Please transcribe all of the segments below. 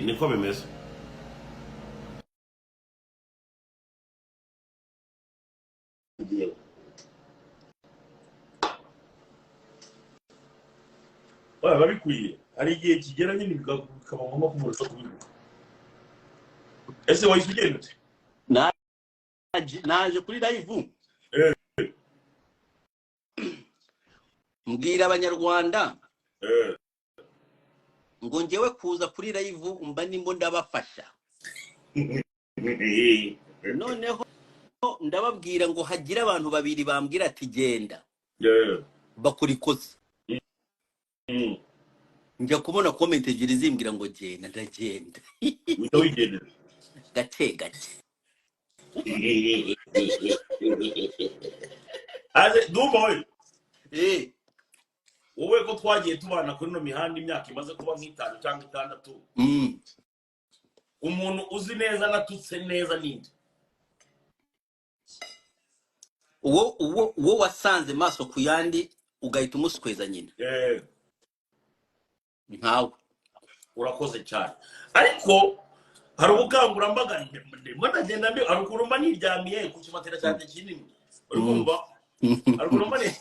niko bimeze. Babikwiye hari igihe kigera nyine bikaba ngombwa kumurusha kubivuga. Ese wahise ugenda ute? Naje kuri live mbwira abanyarwanda ngo ngewe kuza kuri live mba nimbo ndabafasha. Noneho ndababwira ngo hagira abantu babiri bambwira ati genda bakurikoze. Njya kubona comment ebyiri zimbwira ngo genda, ndagenda. Wigendera Gake gake. Aze Dumba we. Wowe ko twagiye tubana kuri no mihanda imyaka imaze kuba nk'itanu cyangwa 6. Umuntu uzi neza natutse neza ninde? Uwo wasanze maso kuyandi ugahita umusweza nyine. Nkawe urakoze cyane. Ariko hari ubukangurambaga ndagenda mbi arukurumba niryamiye ku kimatera cyane kinini. Urumva? Arukurumba ni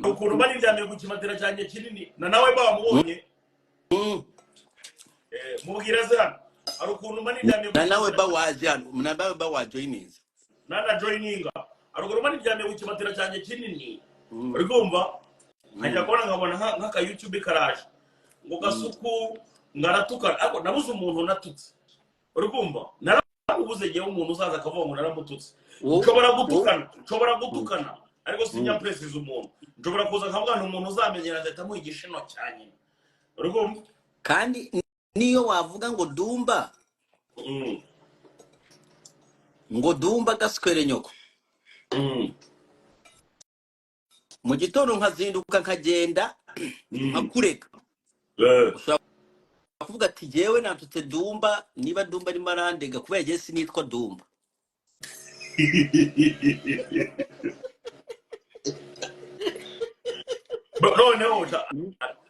arukurumba niryamiye ku kimatera cyane kinini na nawe bamubonye. Mubwira zana arukurumba niryamiye na nawe bawaje hano nawe bawajoininga. Nana joininga arukurumba niryamiye ku kimatera cyane kinini. Urumva? Najya kubona nkabona nk'aka YouTube karaje ngo Kasuku ngaratuka ariko nabuze umuntu natutse. Urumva? Narabuze giye umuntu uzaza akavuga ngo naramututse. Nshobora gutukana ariko sinya presize umuntu. Nshobora kuza nkabwana umuntu uzamenyera ndeta muyigisha no cyane. Urumva? Kandi niyo wavuga ngo Dumba ngo Dumba gaswere nyoko. Mu gitondo nkazinduka nkagenda nkakureka. Ushaka kuvuga ati jewe natutse Dumba, niba Dumba ari marandega kubera je sinitwa Dumba.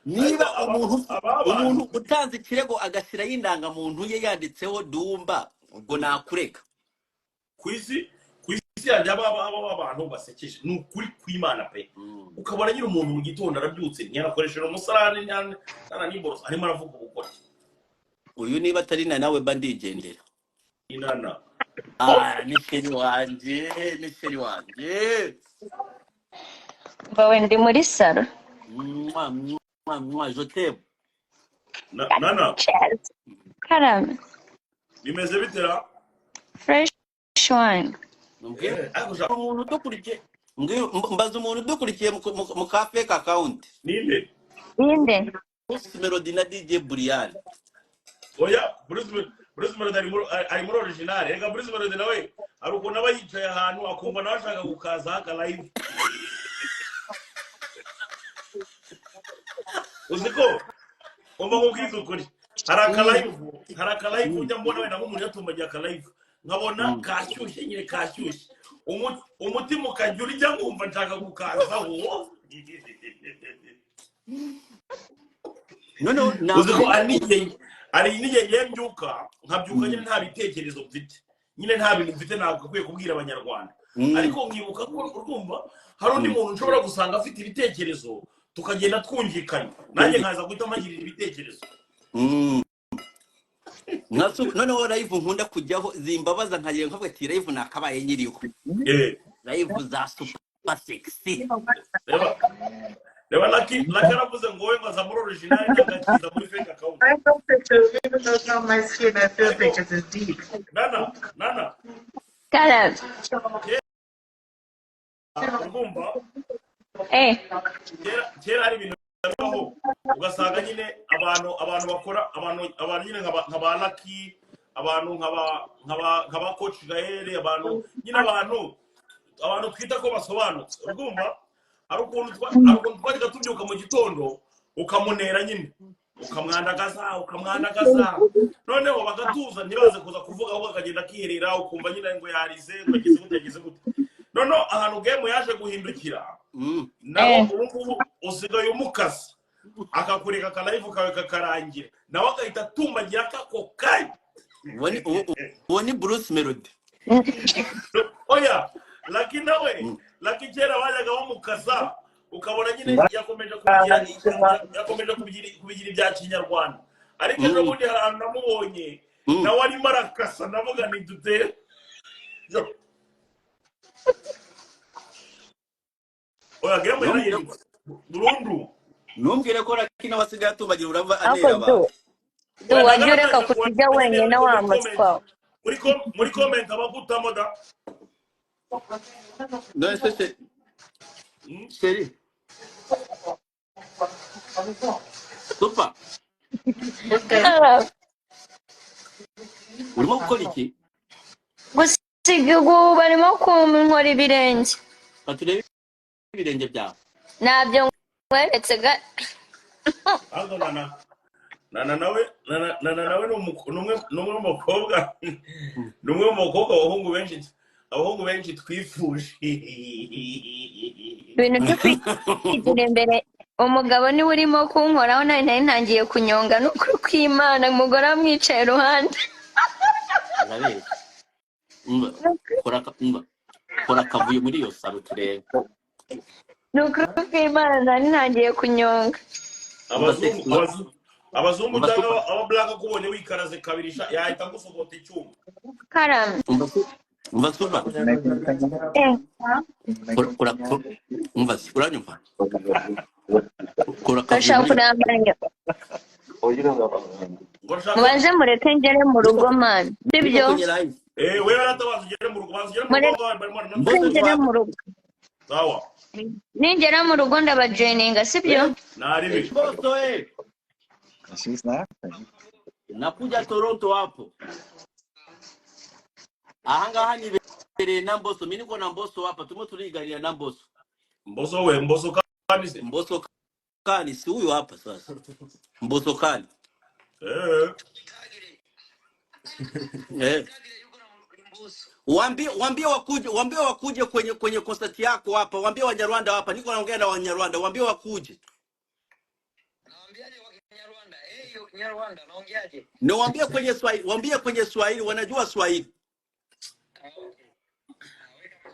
Niba umuntu utanze ikirego agashyira y'indanga muntu ye yanditseho Dumba ubwo nakureka. Kwisi yajya abantu basekeje n'ukuri kw'Imana pe. Ukabona nyine umuntu mu gitondo arabyutse ntiyarakoresheje umusarani nana n'imboso arimo aravuga ubukora. Uyu niba atari na nawe bandigendera. Inana. Ni sheri wanje. Bawe ndi muri salo. Jotebo. Nana. Karame. Bimeze bitera? Fresh one. Umuntu dukurikiye. Mbaza umuntu dukurikiye mu cafe account. Ninde? Melody na DJ Brian. Oya, Bruce Melody ari muri original. Rega Bruce Melody nawe ari uko naba yicaye ahantu akumva nawe ashaka gukaza haka live. Uziko umva kubwiza ukuri. Haraka live ujya mbona wenda nk'umuntu yatumbagiye aka live. Nkabona kashyushye nyine kashyushye. Umutima ukajya urya nkumva nshaka gukazaho. Uziko ari n'igihe mbyuka nkabyuka nyine nta bitekerezo mfite. Nyine nta bintu mfite ntabwo akwiye kubwira abanyarwanda. Ariko nkibuka ko urumva hari undi muntu ushobora gusanga afite ibitekerezo tukagenda twumvikanye. Nanjye nkaza guhita magirira ibitekerezo. Noneho live nkunda kujyaho zimbabaza nkagira nkavuga ati live nakabaye nyiriho. Live za super sexy. Reba naravuze ngo wowe ngaza muri original cyangwa muri fake account. I don't pictures, even though it's on my skin, I feel pictures is deep. Nana. Karame. Urumva? Kera hari ibintu bibaho ugasanga nyine abantu bakora abantu nyine nkaba Lucky, abantu nkaba coach Gaere, abantu nyine abantu twita ko basobanutse. Urumva? Ari ukuntu twajya tubyuka mu gitondo ukamunera nyine ukamwandagaza noneho bagatuza ntibaze kuza kuvuga aho akagenda akiherera ukumva nyine ngo yarize yagize gute noneho ahantu game yaje guhindukira naho usigaye umukasa akakureka akalive kawe kakarangira nawe agahita atumbagira kako kai uwo ni Bruce Melody. Oya lakini nawe lakini kera bajyaga bamukasa ukabona nyine yakomeje kubigira ibya Kinyarwanda ariko ejo bundi hari namubonye nawe arimo arakasa navuga ni dute oya gemo yari burundu numbwire ko lakini abasigaye atumbagira urava anera ba wajya ureka kujya wenyine wa muswa muri comment abagutamo da no c'est Chérie. Super. Urimo gukora iki? gusiga ubu barimo kunkora ibirenge Baturebe ibirenge byawe. nabyo nkweretse ga Aldo nana nawe numwe mukobwa numwe mukobwa abahungu benshi twifuje ibintu byo kwigira imbere umugabo niwe urimo kunkoraho nari ntangiye kunyonga n'ukuri kw'Imana umugore amwicaye iruhande kora kavuye muri iyo salo turebe n'ukuri kw'Imana nari ntangiye kunyonga abazungu cyangwa abablaga kubonye wikaraze kabiri yahita gusogota icyuma karame umva suba umva uranyumva kora kavuye mubanze mureke ngere mu rugo man sibyo wewe aratabaza ugere mu rugo ngere mu rugo sawa ningera mu rugo ndabajoininga sibyo nari MBOSO She's laughing. nakuja Toronto hapo ahangaha nibereye na MBOSO mimi niko na MBOSO hapa tumo tuliganira na MBOSO MBOSO kani si huyu hapa sasa MBOSO kani Waambie wakuje kwenye concert yako hapa. Waambie Wanyarwanda hapa. Niko naongea na Wanyarwanda. Waambie wakuje. Naambiaje Wanyarwanda? Wanyarwanda naongeaje? No, waambie kwenye Swahili, wanajua Swahili.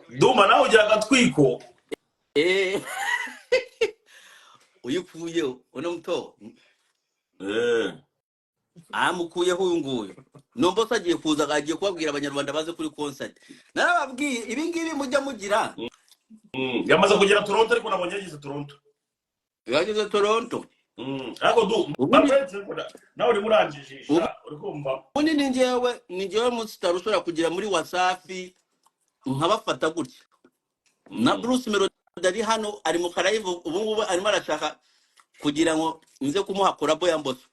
Dumba nawe ugira agatwiko. Uyikuye unamuto. Amukuye huyu nguyu. MBOSO agiye kuza agiye kubabwira Abanyarwanda baze kuri concert. Narababwiye ibi ngibi mujya mugira. Yamaze kugera Toronto ariko nabonye yagize Toronto. Yagize Toronto. Ariko nawe uri muranjijisha uri kumva. Ubundi ninjewe munsi tarushora kugira muri WhatsApp nkabafata gutya. Na Bruce Melody ari hano ari mu karayive ubu ngubu arimo arashaka kugira ngo nze kumuha collabo ya MBOSO.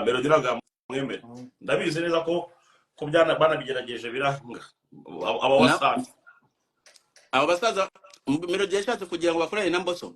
Melody naga mwemere ndabizi neza ko byana banabigerageje biranga aba basaza Melody yashatse kugira ngo bakorane na MBOSO